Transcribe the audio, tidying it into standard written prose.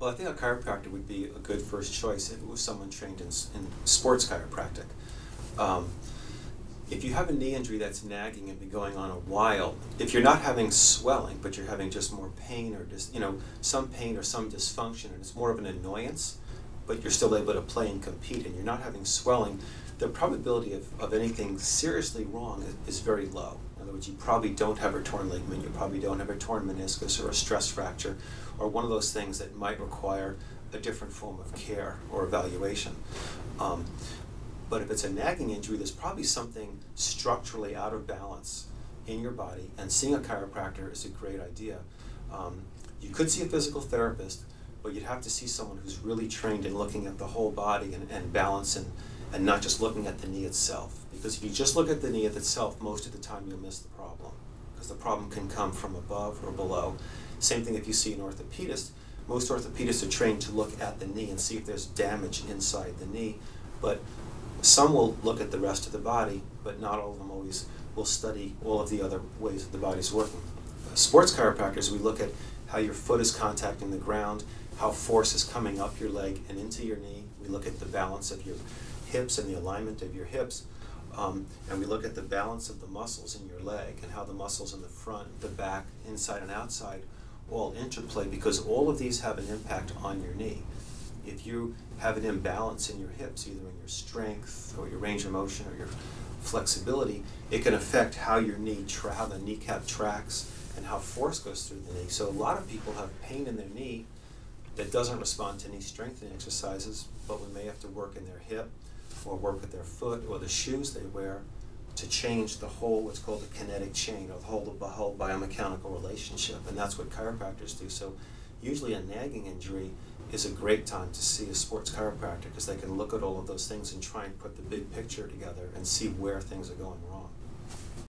Well, I think a chiropractor would be a good first choice if it was someone trained in sports chiropractic. Um, if you have a knee injury that's nagging and been going on a while, if you're not having swelling, but you're having just more pain or just, some pain or some dysfunction, and it's more of an annoyance, but you're still able to play and compete and you're not having swelling, the probability of anything seriously wrong is very low. In other words, you probably don't have a torn ligament, you probably don't have a torn meniscus or a stress fracture, or one of those things that might require a different form of care or evaluation. But if it's a nagging injury, there's probably something structurally out of balance in your body, and seeing a chiropractor is a great idea. You could see a physical therapist, but you'd have to see someone who's really trained in looking at the whole body and balance and not just looking at the knee itself. Because if you just look at the knee itself, most of the time you'll miss the problem, because the problem can come from above or below. Same thing if you see an orthopedist. Most orthopedists are trained to look at the knee and see if there's damage inside the knee, but some will look at the rest of the body, but not all of them always will study all of the other ways that the body's working. Sports chiropractors, we look at how your foot is contacting the ground, how force is coming up your leg and into your knee. We look at the balance of your hips and the alignment of your hips. And we look at the balance of the muscles in your leg and how the muscles in the front, the back, inside and outside all interplay, because all of these have an impact on your knee. If you have an imbalance in your hips, either in your strength or your range of motion or your flexibility, it can affect how your knee, how the kneecap tracks and how force goes through the knee. So a lot of people have pain in their knee that doesn't respond to knee strengthening exercises, but we may have to work in their hip or work with their foot or the shoes they wear to change the whole, what's called the kinetic chain, or the whole biomechanical relationship, and that's what chiropractors do. So usually a nagging injury is a great time to see a sports chiropractor, because they can look at all of those things and try and put the big picture together and see where things are going wrong.